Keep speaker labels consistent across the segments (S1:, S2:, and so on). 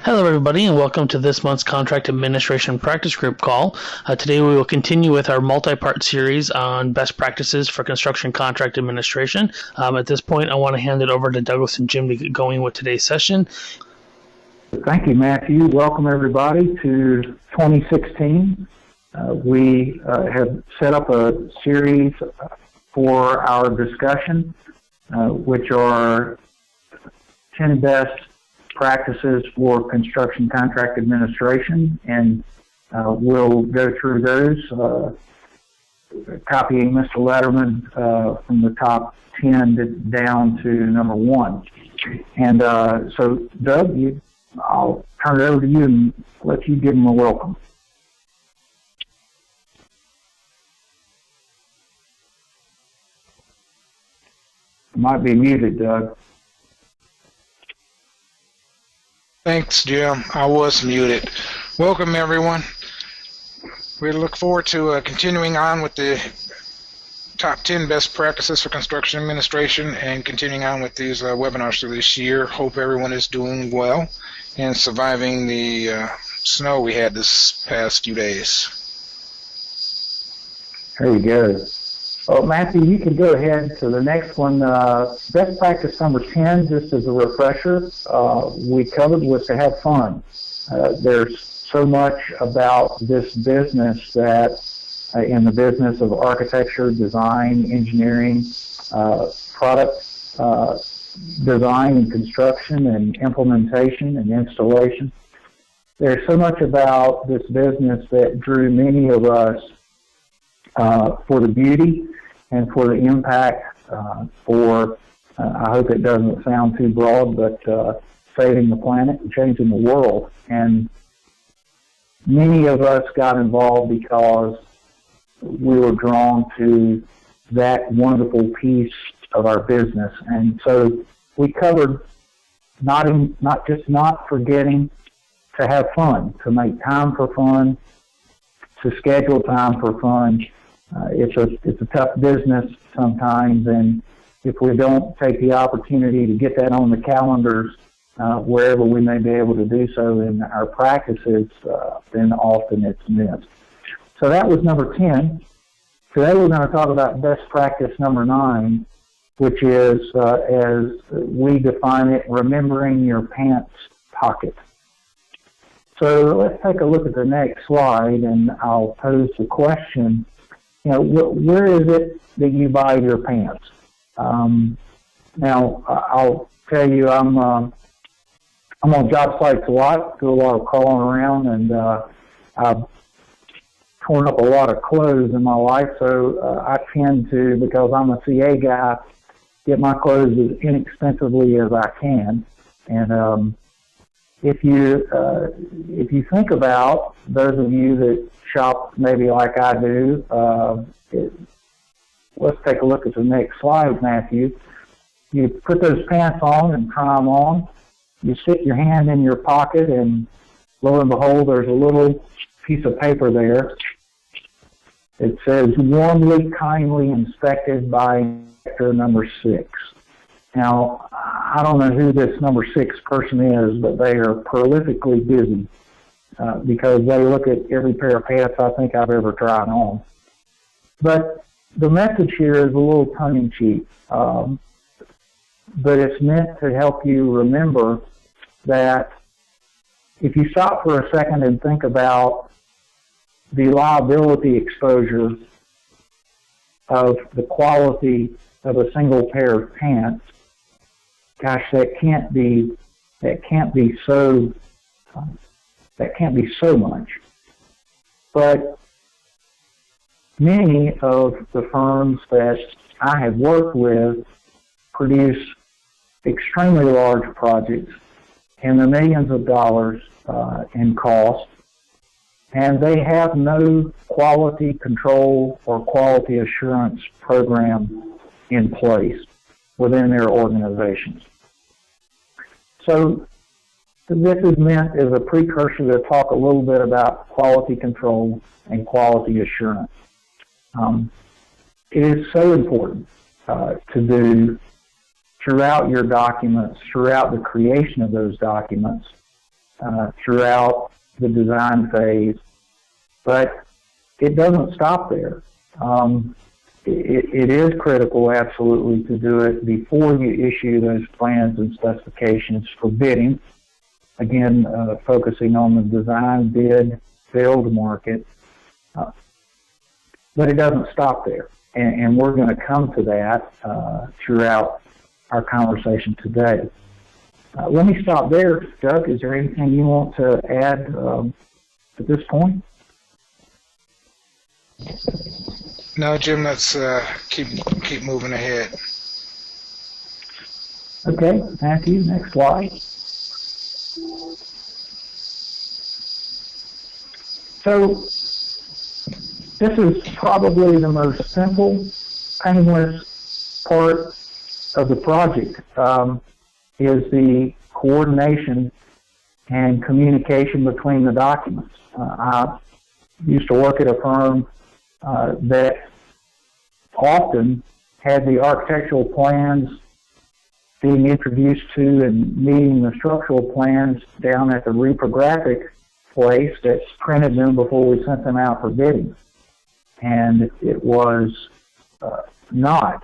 S1: Hello, everybody, and welcome to this month's Contract Administration Practice Group call. Today, we will continue with our multi-part series on best practices for construction contract administration. At this point, I want to hand it over to Douglas and Jim to get going with today's session.
S2: Thank you, Matthew. Welcome, everybody, to 2016. We have set up a series for our discussion, which are 10 best practices for construction contract administration, and we'll go through those, copying Mr. Letterman from the top 10 down to number 1. And so, Doug, I'll turn it over to you and let you give them a welcome. You might be muted, Doug.
S3: Thanks, Jim. I was muted. Welcome, everyone. We look forward to continuing on with the top 10 best practices for construction administration and continuing on with these webinars for this year. Hope everyone is doing well and surviving the snow we had this past few days.
S2: There you go. Well, Matthew, you can go ahead to the next one. Best practice number 10, just as a refresher, we covered was to have fun. There's so much about this business that in the business of architecture, design, engineering, product design and construction and implementation and installation. There's so much about this business that drew many of us for the beauty and for the impact for, I hope it doesn't sound too broad, but saving the planet and changing the world. And many of us got involved because we were drawn to that wonderful piece of our business. And so we covered not forgetting to have fun, to make time for fun, to schedule time for fun. It's a tough business sometimes, and if we don't take the opportunity to get that on the calendars wherever we may be able to do so in our practices, then often it's missed. So that was number 10. Today we're going to talk about best practice number 9, which is, as we define it, remembering your pants pocket. So let's take a look at the next slide, and I'll pose the question. You know, where is it that you buy your pants? Now, I'll tell you, I'm on job sites a lot, do a lot of crawling around, and I've torn up a lot of clothes in my life, so I tend to, because I'm a CA guy, get my clothes as inexpensively as I can. And if you think about those of you that shop maybe like I do, let's take a look at the next slide, Matthew. You put those pants on and try them on. You stick your hand in your pocket, and lo and behold, there's a little piece of paper there. It says, warmly, kindly inspected by inspector number 6. Now, I don't know who this number 6 person is, but they are prolifically busy because they look at every pair of pants I think I've ever tried on. But the message here is a little tongue-in-cheek, but it's meant to help you remember that if you stop for a second and think about the liability exposure of the quality of a single pair of pants, gosh, that can't be so much. But many of the firms that I have worked with produce extremely large projects in the millions of dollars in cost, and they have no quality control or quality assurance program in place within their organizations. So this is meant as a precursor to talk a little bit about quality control and quality assurance. It is so important to do throughout your documents, throughout the creation of those documents, throughout the design phase, but it doesn't stop there. It is critical, absolutely, to do it before you issue those plans and specifications for bidding. Again, focusing on the design, bid, build market. But it doesn't stop there. And we're going to come to that throughout our conversation today. Let me stop there. Doug, is there anything you want to add at this point?
S3: No, Jim, let's keep moving ahead.
S2: Okay, Matthew, next slide. So this is probably the most simple, painless part of the project, is the coordination and communication between the documents. I used to work at a firm that often had the architectural plans being introduced to and meeting the structural plans down at the reprographic place that printed them before we sent them out for bidding. And it was not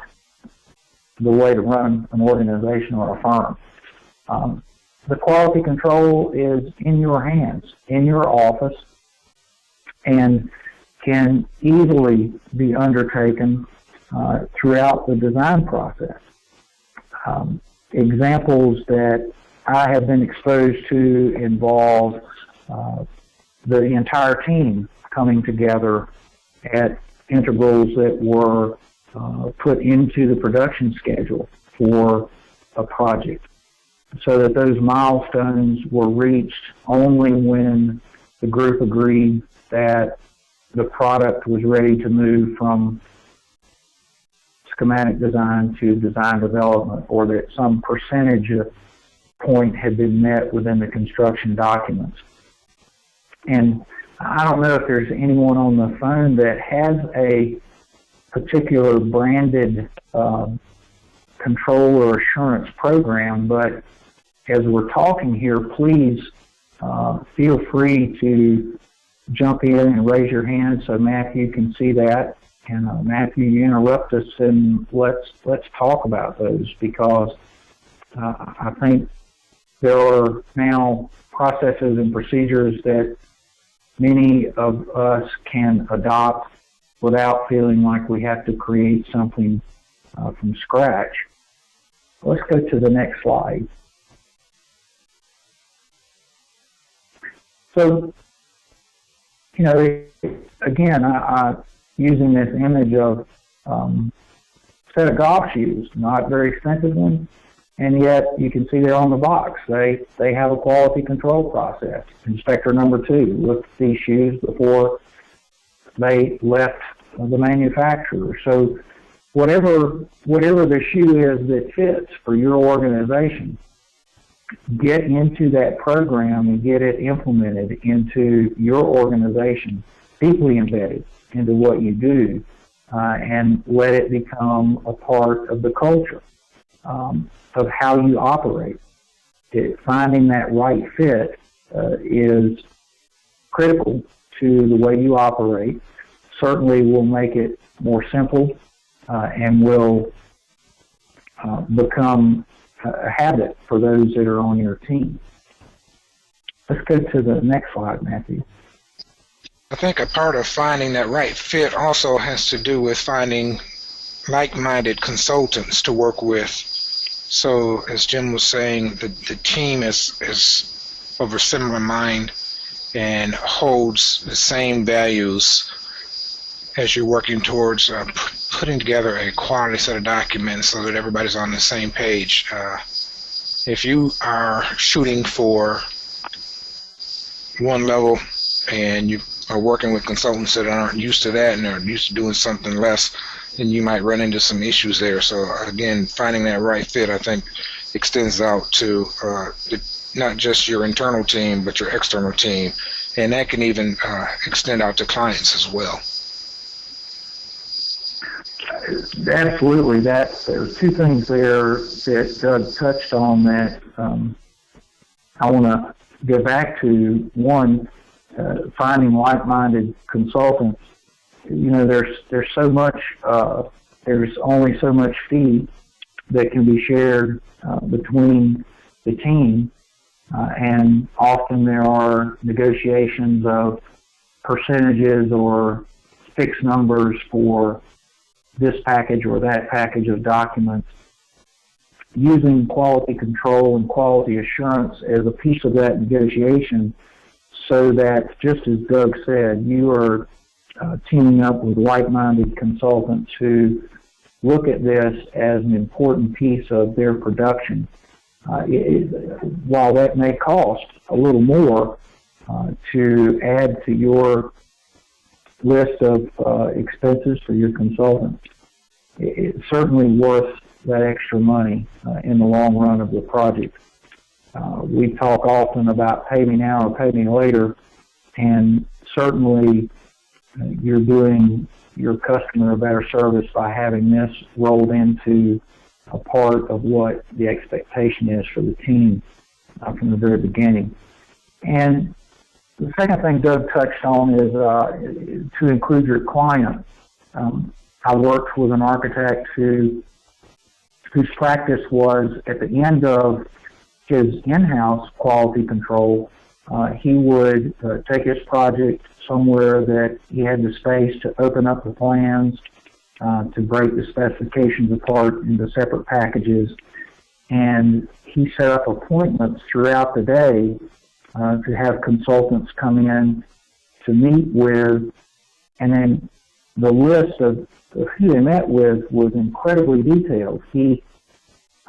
S2: the way to run an organization or a firm. The quality control is in your hands, in your office, and can easily be undertaken throughout the design process. Examples that I have been exposed to involve the entire team coming together at intervals that were put into the production schedule for a project, so that those milestones were reached only when the group agreed that the product was ready to move from schematic design to design development, or that some percentage point had been met within the construction documents. And I don't know if there's anyone on the phone that has a particular branded control or assurance program, but as we're talking here, please feel free to jump in and raise your hand so Matthew can see that. And Matthew, you interrupt us and let's talk about those, because I think there are now processes and procedures that many of us can adopt without feeling like we have to create something from scratch. Let's go to the next slide. So, you know, again, I using this image of a set of golf shoes, not very expensive ones, and yet you can see there on the box, they have a quality control process. Inspector number 2 looked at these shoes before they left the manufacturer. So whatever the shoe is that fits for your organization, get into that program and get it implemented into your organization, deeply embedded into what you do, and let it become a part of the culture of how you operate. Finding that right fit is critical to the way you operate. Certainly will make it more simple and will become a habit for those that are on your team. Let's go to the next slide, Matthew.
S3: I think a part of finding that right fit also has to do with finding like-minded consultants to work with. So, as Jim was saying, the team is of a similar mind and holds the same values as you're working towards putting together a quality set of documents so that everybody's on the same page. If you are shooting for one level and you are working with consultants that aren't used to that and are used to doing something less, then you might run into some issues there. So again, finding that right fit, I think, extends out to not just your internal team, but your external team. And that can even extend out to clients as well.
S2: Absolutely. There are two things there that Doug touched on that I want to go back to one, finding like-minded consultants. You know, there's so much, there's only so much fee that can be shared between the team, and often there are negotiations of percentages or fixed numbers for this package or that package of documents. Using quality control and quality assurance as a piece of that negotiation, so that, just as Doug said, you are teaming up with like-minded consultants who look at this as an important piece of their production. While that may cost a little more to add to your list of expenses for your consultant, it's certainly worth that extra money in the long run of the project. We talk often about pay me now or pay me later, and certainly you're doing your customer a better service by having this rolled into a part of what the expectation is for the team from the very beginning. And the second thing Doug touched on is to include your client. I worked with an architect whose practice was, at the end of his in-house quality control, he would take his project somewhere that he had the space to open up the plans, to break the specifications apart into separate packages, and he set up appointments throughout the day to have consultants come in to meet with, and then the list of who they met with was incredibly detailed. He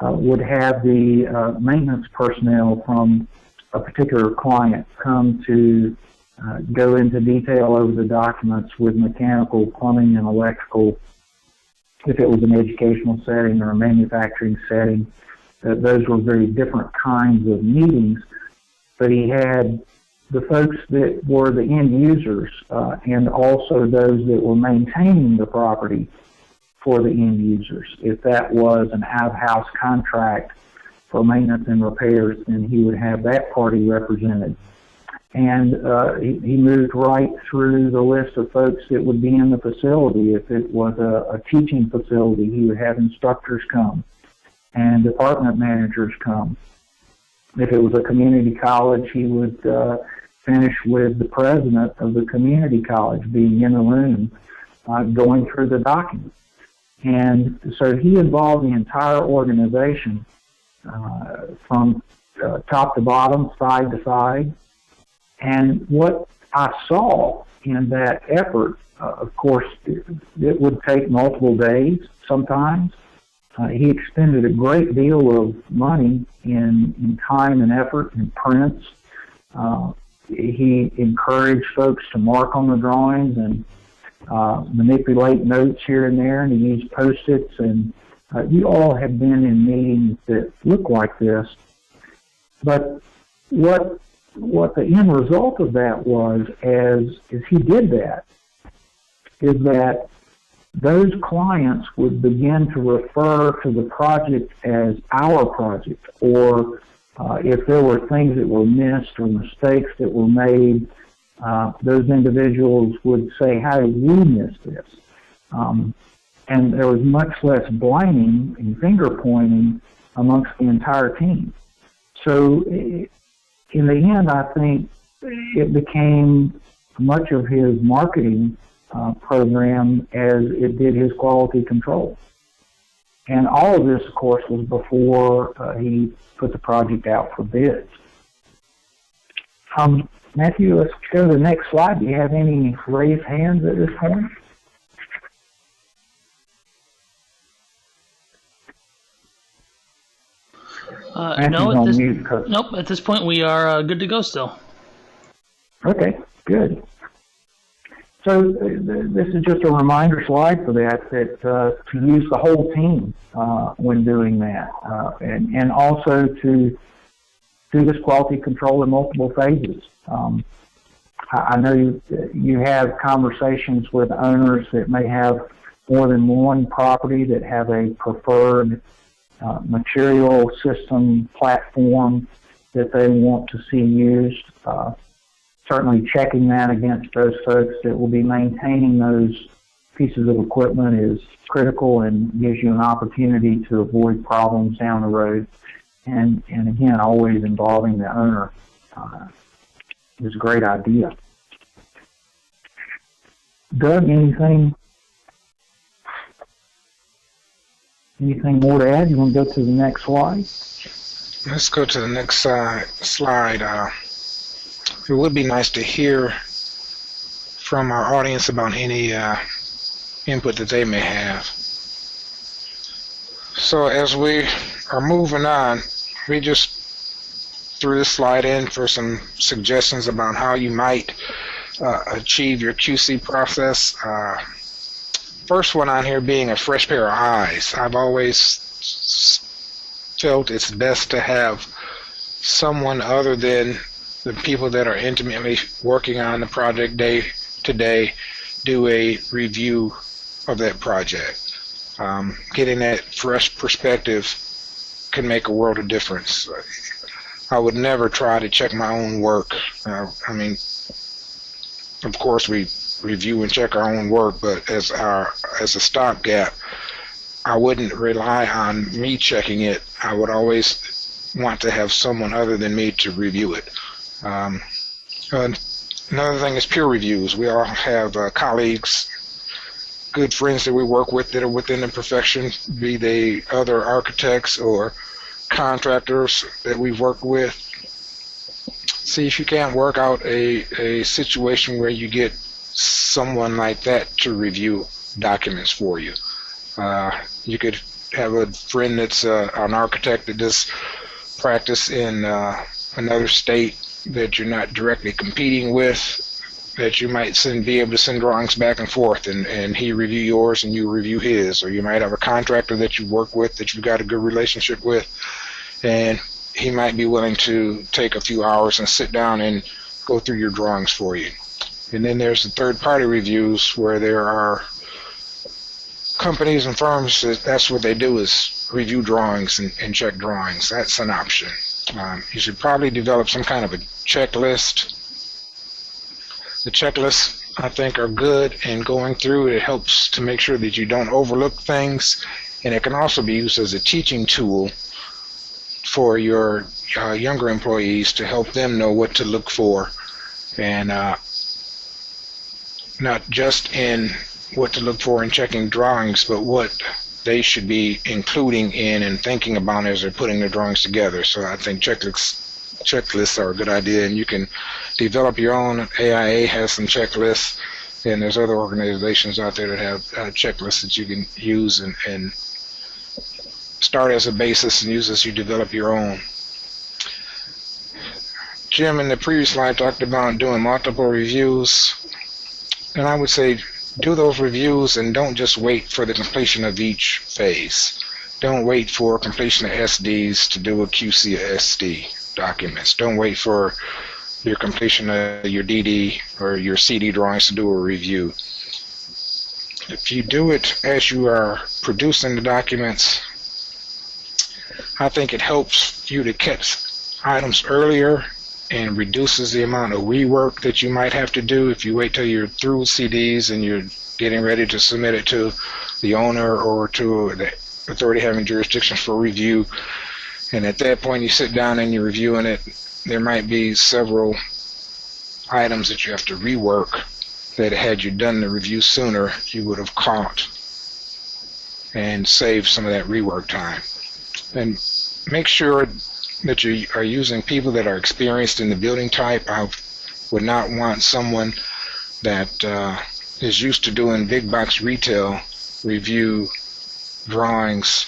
S2: would have the maintenance personnel from a particular client come to go into detail over the documents with mechanical, plumbing, and electrical. If it was an educational setting or a manufacturing setting, those were very different kinds of meetings. But he had the folks that were the end users and also those that were maintaining the property for the end users. If that was an out-of-house contract for maintenance and repairs, then he would have that party represented. And he moved right through the list of folks that would be in the facility. If it was a teaching facility, he would have instructors come and department managers come. If it was a community college, he would finish with the president of the community college being in the room going through the documents. And so he involved the entire organization from top to bottom, side to side. And what I saw in that effort, of course, it would take multiple days sometimes. He expended a great deal of money in time and effort and prints. He encouraged folks to mark on the drawings and manipulate notes here and there, and he used Post-its. And you all have been in meetings that look like this. But what the end result of that was, as he did that, is that those clients would begin to refer to the project as our project, or if there were things that were missed or mistakes that were made, those individuals would say, how did we miss this? And there was much less blaming and finger pointing amongst the entire team. So in the end, I think it became much of his marketing program as it did his quality control. And all of this, of course, was before he put the project out for bids. Matthew, let's go to the next slide. Do you have any raised hands at this point?
S1: Nope, at this point we are good to go still.
S2: Okay, good. So this is just a reminder slide for that to use the whole team when doing that, and also to do this quality control in multiple phases. I know you have conversations with owners that may have more than one property that have a preferred material system platform, that they want to see used. Certainly checking that against those folks that will be maintaining those pieces of equipment is critical and gives you an opportunity to avoid problems down the road. And again, always involving the owner is a great idea. Doug, anything more to add? You want to go to the next slide?
S3: Let's go to the next slide. It would be nice to hear from our audience about any input that they may have. So as we are moving on, we just threw this slide in for some suggestions about how you might achieve your QC process. First one on here being a fresh pair of eyes. I've always felt it's best to have someone other than the people that are intimately working on the project day to day do a review of that project. Getting that fresh perspective can make a world of difference. I would never try to check my own work. I mean, of course we review and check our own work, but as a stopgap, I wouldn't rely on me checking it. I would always want to have someone other than me to review it. Another thing is peer reviews. We all have colleagues, good friends that we work with that are within the profession, be they other architects or contractors that we've worked with. See if you can't work out a situation where you get someone like that to review documents for you. You could have a friend that's an architect that does practice in another state that you're not directly competing with, that you might be able to send drawings back and forth, and he review yours and you review his. Or you might have a contractor that you work with that you've got a good relationship with, and he might be willing to take a few hours and sit down and go through your drawings for you. And then there's the third-party reviews where there are companies and firms that's what they do is review drawings and check drawings. That's an option. You should probably develop some kind of a checklist. The checklists, I think, are good, and going through it helps to make sure that you don't overlook things, and it can also be used as a teaching tool for your younger employees to help them know what to look for, and not just in what to look for in checking drawings, but what they should be including in and thinking about as they're putting their drawings together. So I think checklists are a good idea, and you can develop your own. AIA has some checklists, and there's other organizations out there that have checklists that you can use and start as a basis and use as you develop your own. Jim in the previous slide talked about doing multiple reviews, and I would say do those reviews and don't just wait for the completion of each phase. Don't wait for completion of SDs to do a QC of SD documents. Don't wait for your completion of your DD or your CD drawings to do a review. If you do it as you are producing the documents, I think it helps you to catch items earlier and reduces the amount of rework that you might have to do if you wait till you're through CDs and you're getting ready to submit it to the owner or to the authority having jurisdiction for review. And at that point you sit down and you're reviewing it. There might be several items that you have to rework that had you done the review sooner, you would have caught and saved some of that rework time. And make sure that you are using people that are experienced in the building type. I would not want someone that is used to doing big box retail review drawings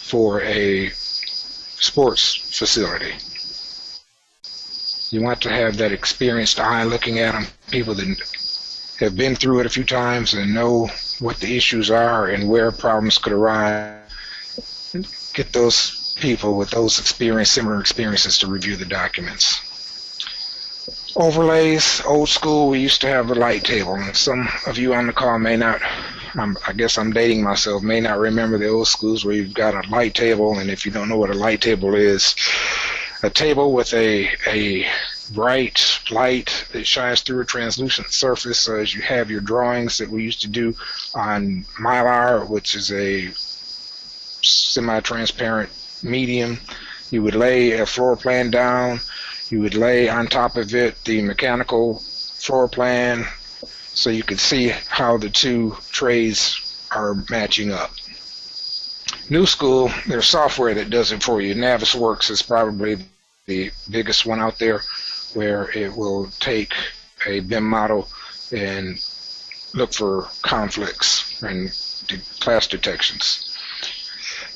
S3: for a sports facility. You want to have that experienced eye looking at them, people that have been through it a few times and know what the issues are and where problems could arise. Get those people with those similar experiences to review the documents. Overlays, old school, we used to have a light table. And some of you on the call may not, I guess I'm dating myself, may not remember the old schools where you've got a light table, and if you don't know what a light table is, a table with a bright light that shines through a translucent surface. So as you have your drawings that we used to do on Mylar, which is a semi-transparent medium, you would lay a floor plan down. You would lay on top of it the mechanical floor plan so you could see how the two trays are matching up. New school, there's software that does it for you. Navisworks is probably the biggest one out there, where it will take a BIM model and look for conflicts and class detections.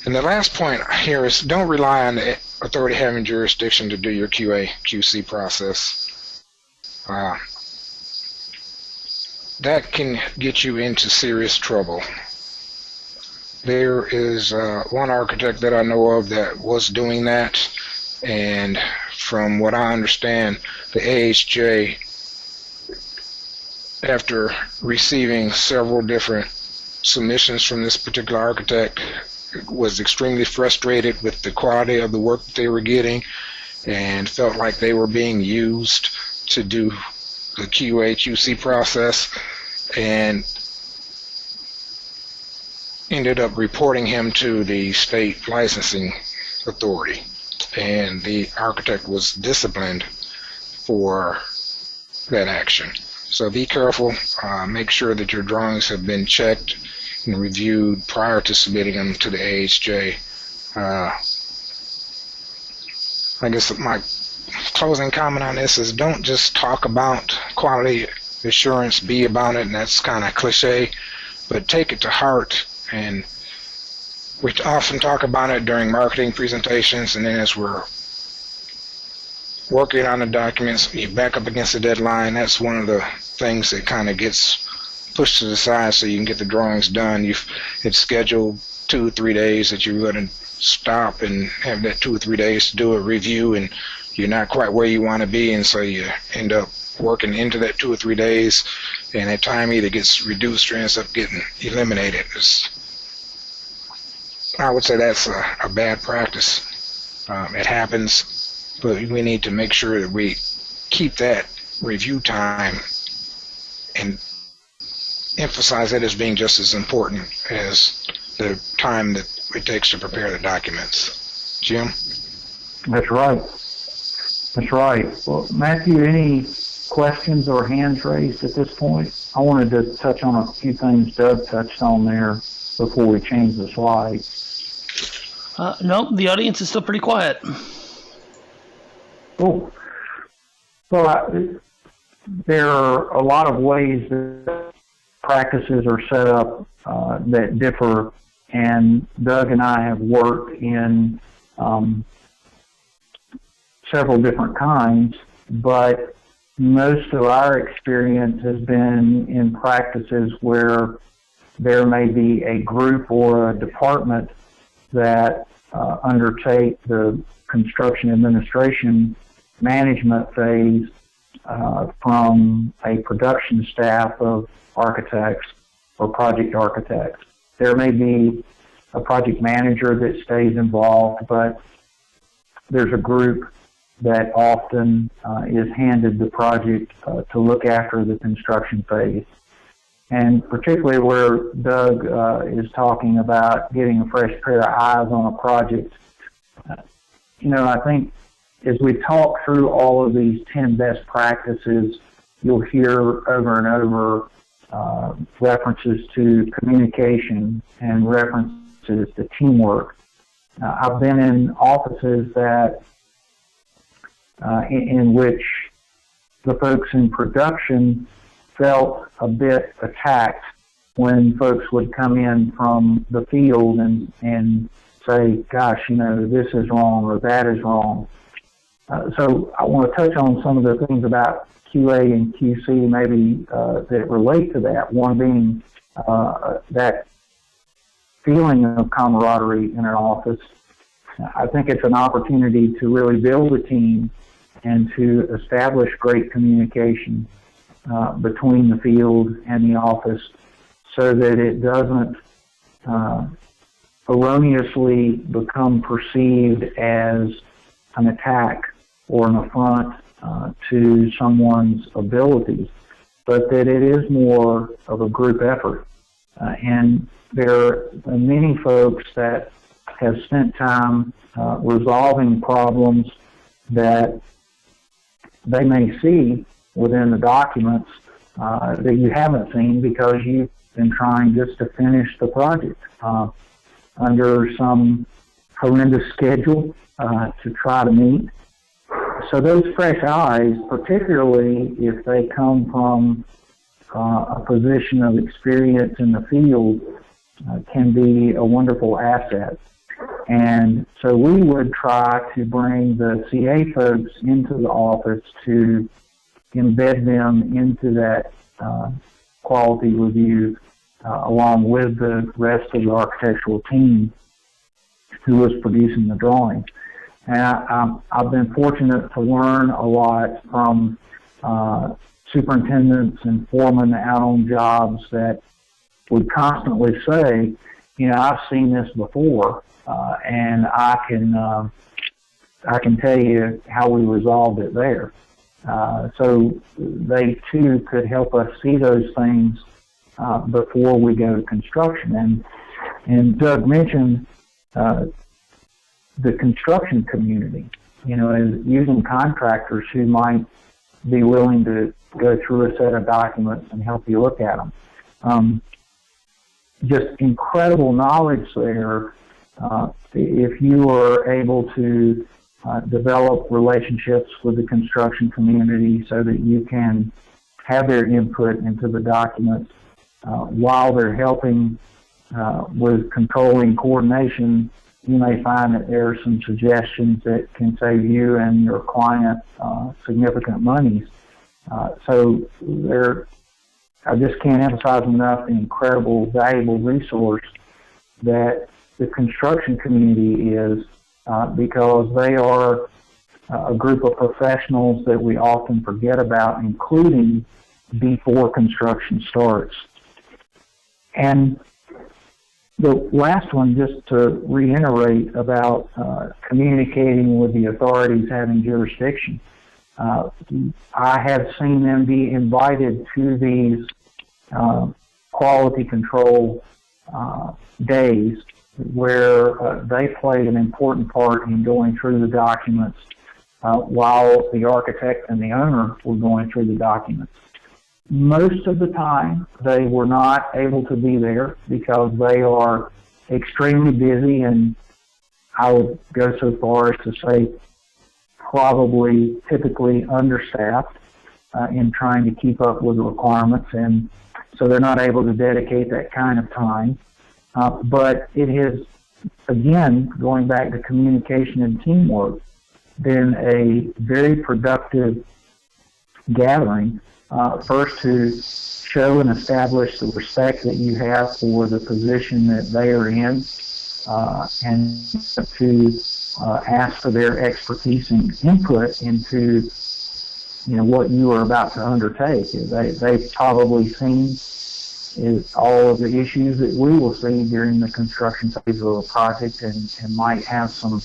S3: And the last point here is don't rely on the authority having jurisdiction to do your QA, QC process. That can get you into serious trouble. There is one architect that I know of that was doing that, and from what I understand, the AHJ, after receiving several different submissions from this particular architect, was extremely frustrated with the quality of the work that they were getting and felt like they were being used to do the QA QC process, and ended up reporting him to the state licensing authority, and the architect was disciplined for that action. So be careful, make sure that your drawings have been checked and reviewed prior to submitting them to the AHJ. I guess my closing comment on this is don't just talk about quality assurance, be about it, and that's kind of cliche, but take it to heart. And we often talk about it during marketing presentations, and then as we're working on the documents, you back up against the deadline. That's one of the things that kind of gets pushed to the side so you can get the drawings done. It's scheduled 2 or 3 days that you're going to stop and have that 2 or 3 days to do a review, and you're not quite where you want to be, and so you end up working into that 2 or 3 days, and that time either gets reduced or ends up getting eliminated. I would say that's a bad practice. It happens, but we need to make sure that we keep that review time and emphasize it as being just as important as the time that it takes to prepare the documents. Jim?
S2: That's right. That's right. Well, Matthew, any questions or hands raised at this point? I wanted to touch on a few things Doug touched on there before we change the slide.
S1: No, the audience is still pretty quiet.
S2: Cool. Well, there are a lot of ways that practices are set up that differ, and Doug and I have worked in several different kinds, but most of our experience has been in practices where there may be a group or a department that undertake the construction administration management phase from a production staff of architects or project architects. There may be a project manager that stays involved, but there's a group that often is handed the project to look after the construction phase. And particularly where Doug is talking about getting a fresh pair of eyes on a project, I think as we talk through all of these 10 best practices, you'll hear over and over references to communication and references to teamwork. I've been in offices that in which the folks in production felt a bit attacked when folks would come in from the field and say, gosh, this is wrong or that is wrong. So I want to touch on some of the things about QA and QC maybe that relate to that. One being that feeling of camaraderie in an office. I think it's an opportunity to really build a team and to establish great communication between the field and the office so that it doesn't erroneously become perceived as an attack or an affront to someone's abilities, but that it is more of a group effort. And there are many folks that have spent time resolving problems that they may see within the documents that you haven't seen because you've been trying just to finish the project under some horrendous schedule to try to meet. So those fresh eyes, particularly if they come from a position of experience in the field, can be a wonderful asset. And so we would try to bring the CA folks into the office to embed them into that quality review along with the rest of the architectural team who was producing the drawings. And I've been fortunate to learn a lot from superintendents and foremen out on jobs that would constantly say, you know, I've seen this before, and I can tell you how we resolved it there. So they too could help us see those things before we go to construction. And Doug mentioned the construction community, you know, as using contractors who might be willing to go through a set of documents and help you look at them. Just incredible knowledge there. If you are able to develop relationships with the construction community so that you can have their input into the documents while they're helping with controlling coordination, you may find that there are some suggestions that can save you and your client significant monies. So I just can't emphasize enough the incredible, valuable resource that the construction community is, because they are a group of professionals that we often forget about, including before construction starts. And the last one, just to reiterate about communicating with the authorities having jurisdiction. I have seen them be invited to these quality control days where they played an important part in going through the documents while the architect and the owner were going through the documents. Most of the time, they were not able to be there because they are extremely busy, and I would go so far as to say probably typically understaffed in trying to keep up with the requirements, and so they're not able to dedicate that kind of time. But it has, again, going back to communication and teamwork, been a very productive gathering. First, to show and establish the respect that you have for the position that they are in, and to ask for their expertise and input into, you know, what you are about to undertake. They've probably seen all of the issues that we will see during the construction phase of a project, and might have some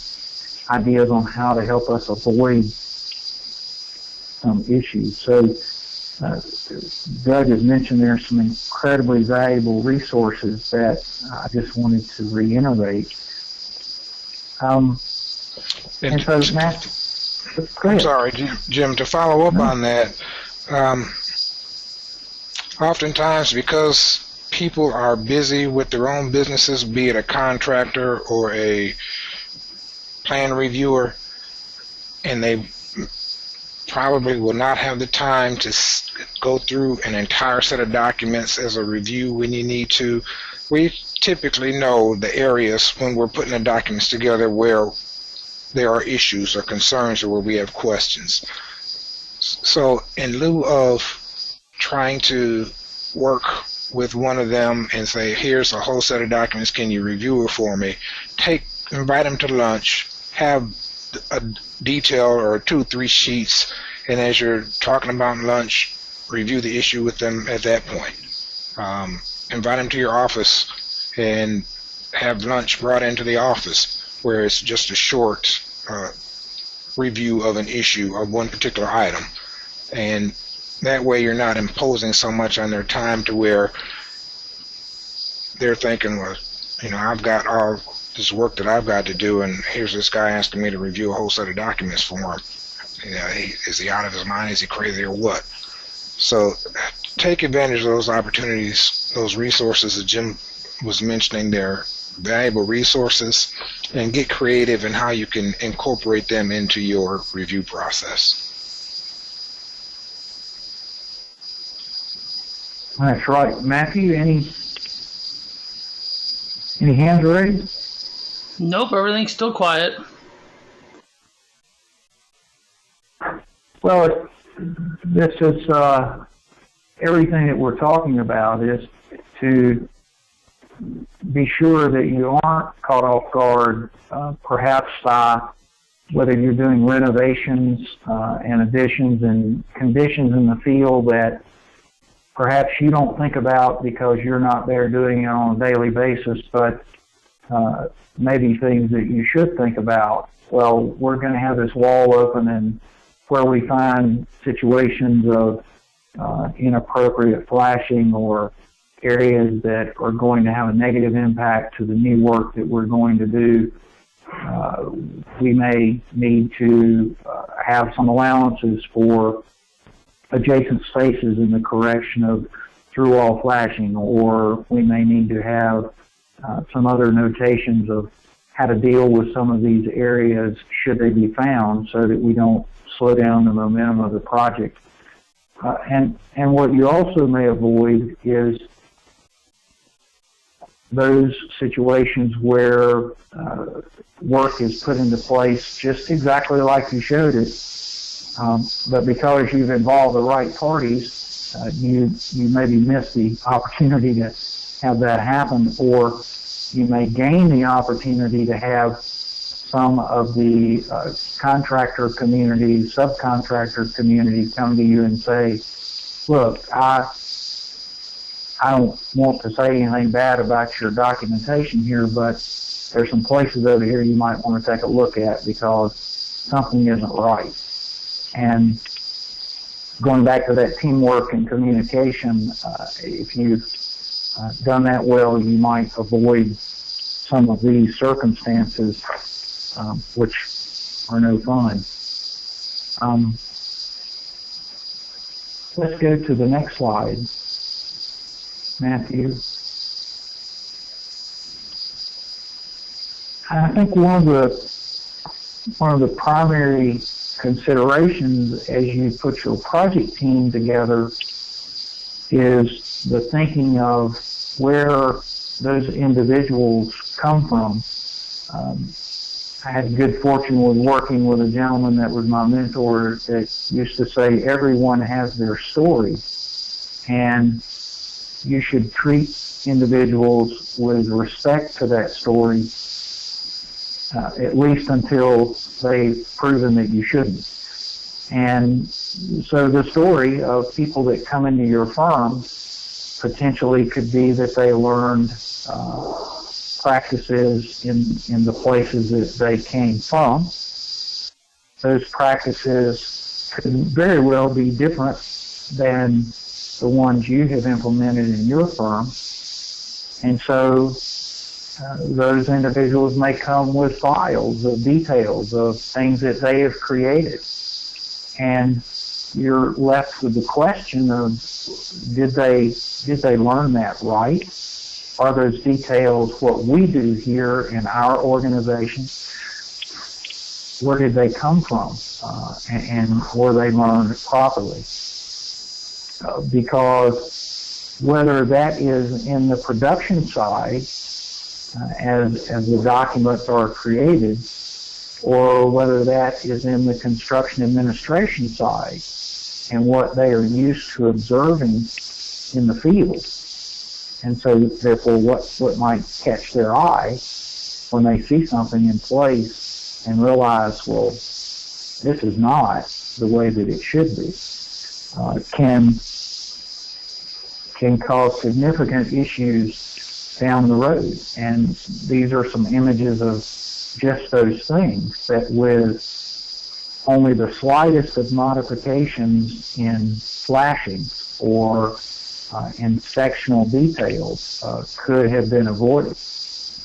S2: ideas on how to help us avoid some issues. So Doug has mentioned there are some incredibly valuable resources that I just wanted to reiterate. And so, Matt,
S3: I'm sorry, Jim, to follow up on that, oftentimes because people are busy with their own businesses, be it a contractor or a plan reviewer, and they probably will not have the time to go through an entire set of documents as a review when you need to. We typically know the areas when we're putting the documents together where there are issues or concerns or where we have questions. So in lieu of trying to work with one of them and say, here's a whole set of documents, can you review it for me? Invite them to lunch, have a detail or 2-3 sheets, and as you're talking about lunch, review the issue with them at that point. Invite them to your office and have lunch brought into the office where it's just a short review of an issue of one particular item. And that way you're not imposing so much on their time to where they're thinking, well, I've got all this work that I've got to do, and here's this guy asking me to review a whole set of documents for him. Is he out of his mind? Is he crazy or what? So take advantage of those opportunities, those resources that Jim was mentioning. They're valuable resources, and get creative in how you can incorporate them into your review process.
S2: That's right. Matthew, any hands raised?
S1: Nope, everything's still quiet.
S2: Well, this is everything that we're talking about is to be sure that you aren't caught off guard, perhaps by whether you're doing renovations and additions and conditions in the field that perhaps you don't think about because you're not there doing it on a daily basis, but maybe things that you should think about. Well, we're going to have this wall open, and where we find situations of inappropriate flashing or areas that are going to have a negative impact to the new work that we're going to do, we may need to have some allowances for adjacent spaces in the correction of through-wall flashing, or we may need to have some other notations of how to deal with some of these areas should they be found, so that we don't slow down the momentum of the project. And what you also may avoid is those situations where work is put into place just exactly like you showed it, but because you've involved the right parties, you maybe miss the opportunity to have that happen, or you may gain the opportunity to have some of the contractor community, subcontractor community come to you and say, look, I don't want to say anything bad about your documentation here, but there's some places over here you might want to take a look at because something isn't right. And going back to that teamwork and communication, if you've done that well, you might avoid some of these circumstances, which are no fun. Let's go to the next slide, Matthew. I think one of the primary considerations as you put your project team together is the thinking of where those individuals come from. I had good fortune with working with a gentleman that was my mentor that used to say everyone has their story, and you should treat individuals with respect to that story, at least until they've proven that you shouldn't. And so the story of people that come into your firm potentially could be that they learned practices in the places that they came from. Those practices could very well be different than the ones you have implemented in your firm. And so those individuals may come with files of details of things that they have created. And you're left with the question of, did they learn that right? Are those details what we do here in our organization? Where did they come from? And were they learned properly? Because whether that is in the production side, as the documents are created, or whether that is in the construction administration side and what they are used to observing in the field. And so, therefore, what might catch their eye when they see something in place and realize, well, this is not the way that it should be, can cause significant issues down the road. And these are some images of just those things, that with only the slightest of modifications in flashing or in sectional details could have been avoided,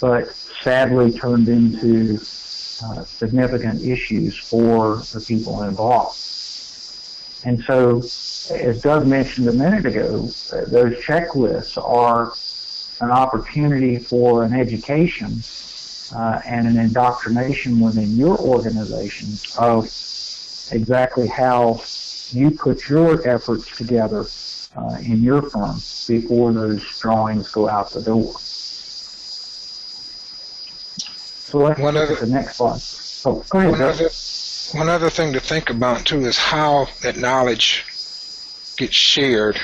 S2: but sadly turned into significant issues for the people involved. And so, as Doug mentioned a minute ago, those checklists are an opportunity for an education and an indoctrination within your organization of exactly how you put your efforts together in your firm before those drawings go out the door. So let's look at the next slide. Oh, go ahead, Doug.
S3: One other thing to think about, too, is how that knowledge gets shared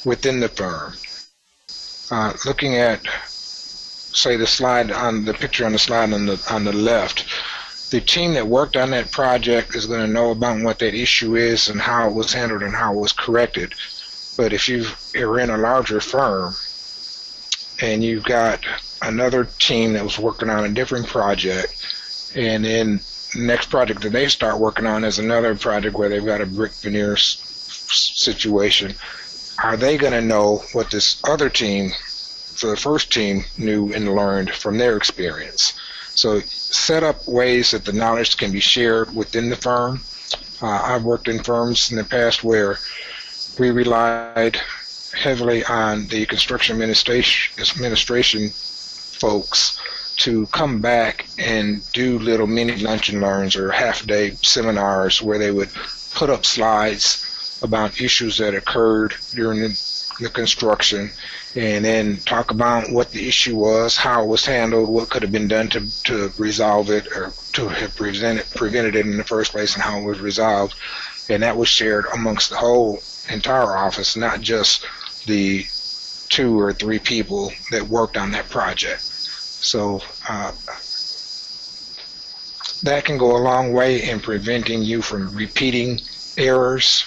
S3: within the firm. Looking at, say, the picture on the slide on the left, the team that worked on that project is going to know about what that issue is and how it was handled and how it was corrected. But if you are in a larger firm and you've got another team that was working on a different project, and then the next project that they start working on is another project where they've got a brick veneer situation, are they going to know what this other team, so the first team, knew and learned from their experience? So set up ways that the knowledge can be shared within the firm. I've worked in firms in the past where we relied heavily on the construction administration folks to come back and do little mini lunch and learns or half-day seminars where they would put up slides about issues that occurred during the construction, and then talk about what the issue was, how it was handled, what could have been done to resolve it or to have prevented it in the first place, and how it was resolved. And that was shared amongst the whole entire office, not just the 2 or 3 people that worked on that project. So that can go a long way in preventing you from repeating errors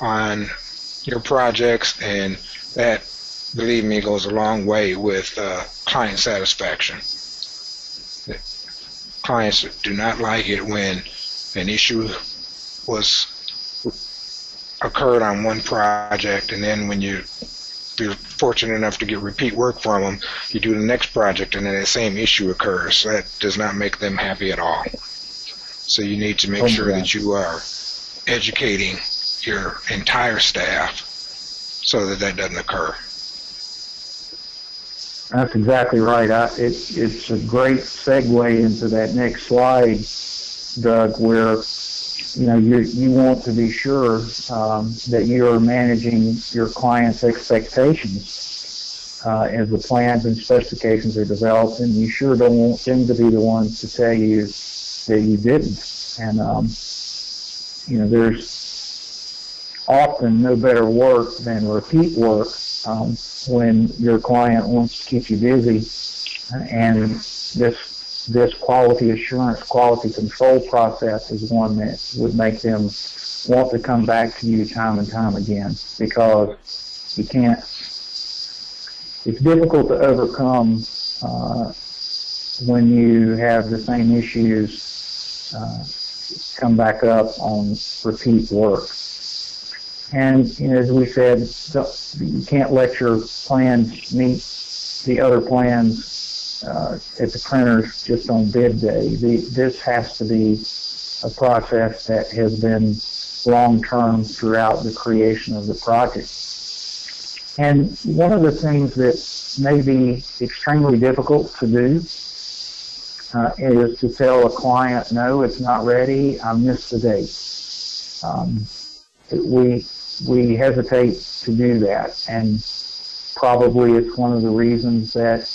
S3: on your projects, and that, believe me, goes a long way with client satisfaction. Clients do not like it when an issue occurred on one project, and then when you're fortunate enough to get repeat work from them, you do the next project and then the same issue occurs. That does not make them happy at all. So you need to make sure that you are educating your entire staff so that that doesn't occur.
S2: That's exactly right. It's a great segue into that next slide, Doug, where you want to be sure that you're managing your client's expectations as the plans and specifications are developed, and you sure don't want them to be the ones to tell you that you didn't. And there's often no better work than repeat work when your client wants to keep you busy, and this quality assurance, quality control process is one that would make them want to come back to you time and time again, because you can't, it's difficult to overcome when you have the same issues come back up on repeat work. And as we said, you can't let your plans meet the other plans at the printers just on bid day. This has to be a process that has been long-term throughout the creation of the project. And one of the things that may be extremely difficult to do is to tell a client, no, it's not ready, I missed the date. We hesitate to do that, and probably it's one of the reasons that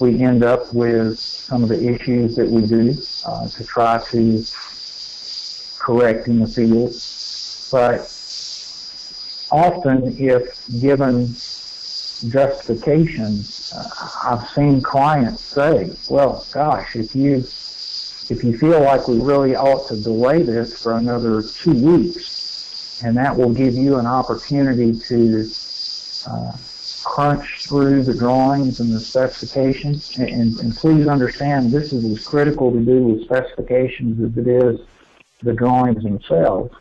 S2: we end up with some of the issues that we do to try to correct in the field. But often, if given justification, I've seen clients say, well, gosh, if you feel like we really ought to delay this for another 2 weeks, and that will give you an opportunity to crunch through the drawings and the specifications, and please understand this is as critical to do with specifications as it is the drawings themselves,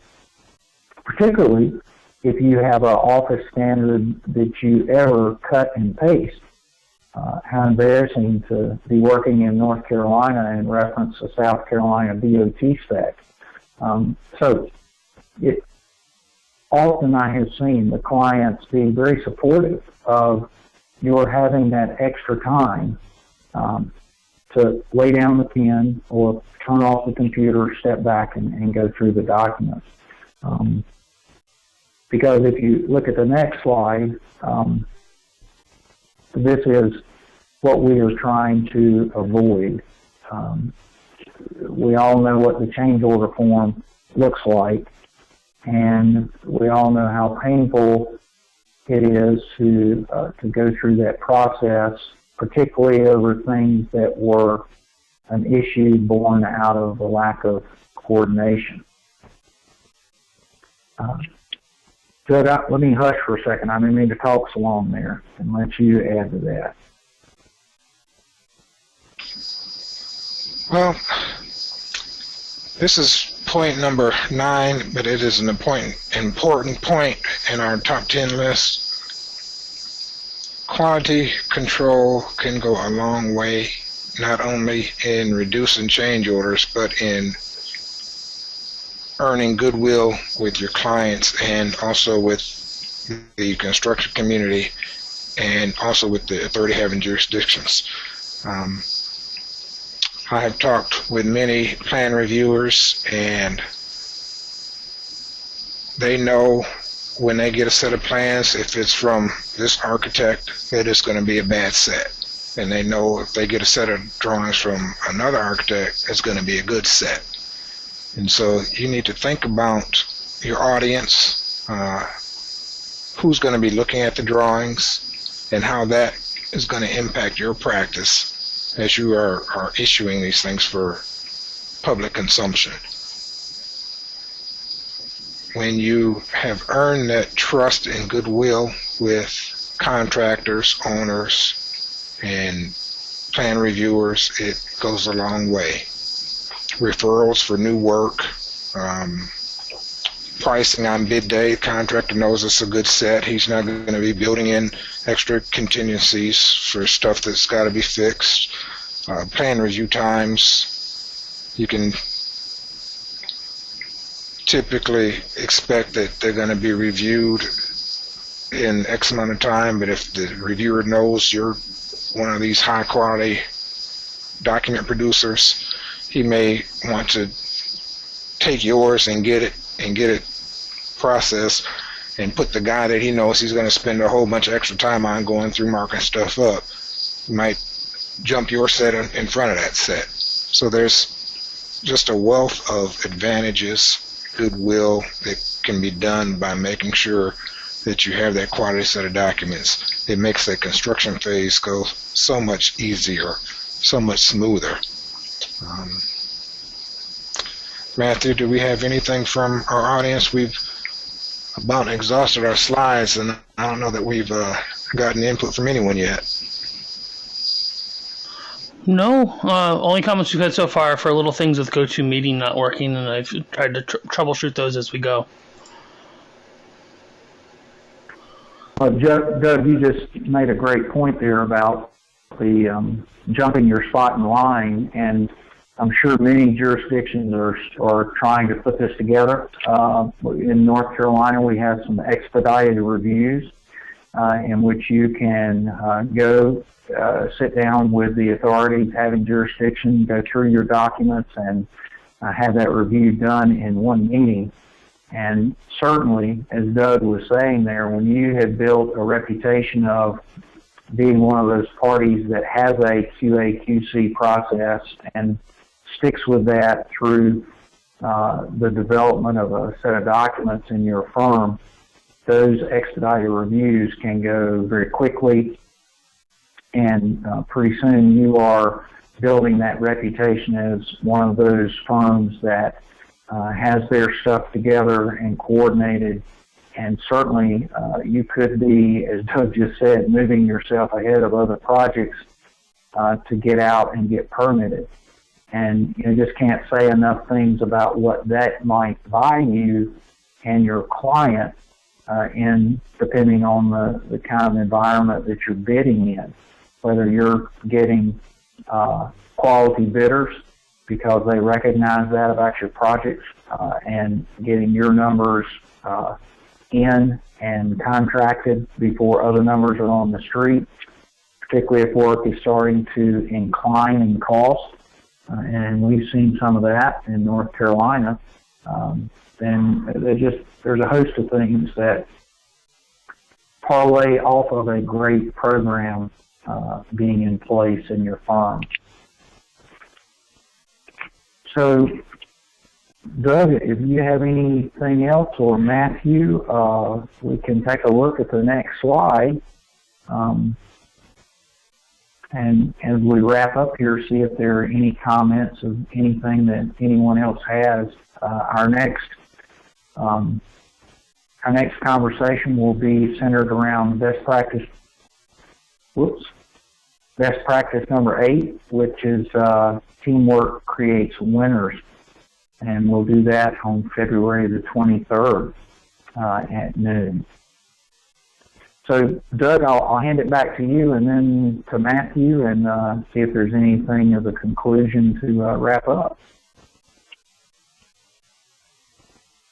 S2: particularly if you have an office standard that you ever cut and paste. How embarrassing to be working in North Carolina and reference a South Carolina DOT spec. Often I have seen the clients being very supportive of your having that extra time to lay down the pen or turn off the computer, step back, and go through the documents. Because if you look at the next slide, this is what we are trying to avoid. We all know what the change order form looks like, and we all know how painful it is to go through that process, particularly over things that were an issue born out of a lack of coordination. Doug, let me hush for a second. I didn't mean to talk so long there, and let you add to that.
S3: Well, this is point number 9, but it is an important point in our top 10 list. Quality control can go a long way, not only in reducing change orders, but in earning goodwill with your clients and also with the construction community and also with the authority having jurisdictions. I have talked with many plan reviewers, and they know when they get a set of plans, if it's from this architect, that it's going to be a bad set. And they know if they get a set of drawings from another architect, it's going to be a good set. And so you need to think about your audience, who's going to be looking at the drawings, and how that is going to impact your practice as you are issuing these things for public consumption. When you have earned that trust and goodwill with contractors, owners, and plan reviewers, it goes a long way. Referrals for new work, pricing on bid day, contractor knows it's a good set. He's not going to be building in extra contingencies for stuff that's got to be fixed. Plan review times, you can typically expect that they're going to be reviewed in X amount of time, but if the reviewer knows you're one of these high quality document producers, he may want to take yours and get it processed and put the guy that he knows he's going to spend a whole bunch of extra time on going through marking stuff up. He might jump your set in front of that set. So there's just a wealth of advantages, goodwill that can be done by making sure that you have that quality set of documents. It makes that construction phase go so much easier, so much smoother. Matthew, do we have anything from our audience? We've about exhausted our slides, and I don't know that we've gotten input from anyone yet.
S1: No, only comments we've had so far for little things with GoToMeeting not working, and I've tried to troubleshoot those as we go.
S2: Doug, you just made a great point there about the jumping your spot in line, and I'm sure many jurisdictions are trying to put this together. In North Carolina, we have some expedited reviews in which you can go sit down with the authorities having jurisdiction, go through your documents, and have that review done in one meeting. And certainly, as Doug was saying there, when you have built a reputation of being one of those parties that has a QA/QC process and sticks with that through the development of a set of documents in your firm, those expedited reviews can go very quickly, and pretty soon you are building that reputation as one of those firms that has their stuff together and coordinated. And certainly you could be, as Doug just said, moving yourself ahead of other projects to get out and get permitted. And you just can't say enough things about what that might buy you and your client in depending on the kind of environment that you're bidding in. Whether you're getting quality bidders because they recognize that about your projects and getting your numbers in and contracted before other numbers are on the street, particularly if work is starting to incline in cost. And we've seen some of that in North Carolina. Then there's a host of things that parlay off of a great program being in place in your firm. So, Doug, if you have anything else, or Matthew, we can take a look at the next slide. And as we wrap up here, see if there are any comments of anything that anyone else has. Our next conversation will be centered around best practice number 8, which is teamwork creates winners. And we'll do that on February the 23rd at noon. So, Doug, I'll hand it back to you and then to Matthew and see if there's anything of a conclusion to wrap up.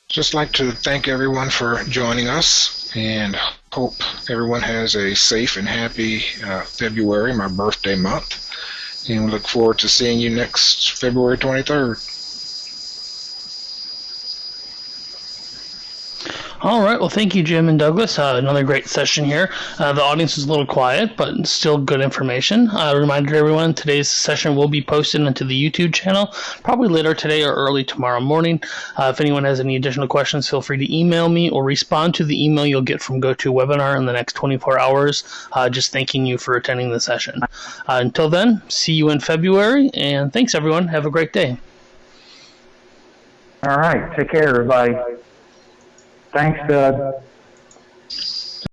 S3: Just like to thank everyone for joining us, and hope everyone has a safe and happy February, my birthday month. And we look forward to seeing you next February 23rd.
S1: All right. Well, thank you, Jim and Douglas. Another great session here. The audience is a little quiet, but still good information. Reminder to everyone, today's session will be posted into the YouTube channel, probably later today or early tomorrow morning. If anyone has any additional questions, feel free to email me or respond to the email you'll get from GoToWebinar in the next 24 hours, just thanking you for attending the session. Until then, see you in February, and thanks, everyone. Have a great day.
S2: All right. Take care, everybody. Thanks, Doug.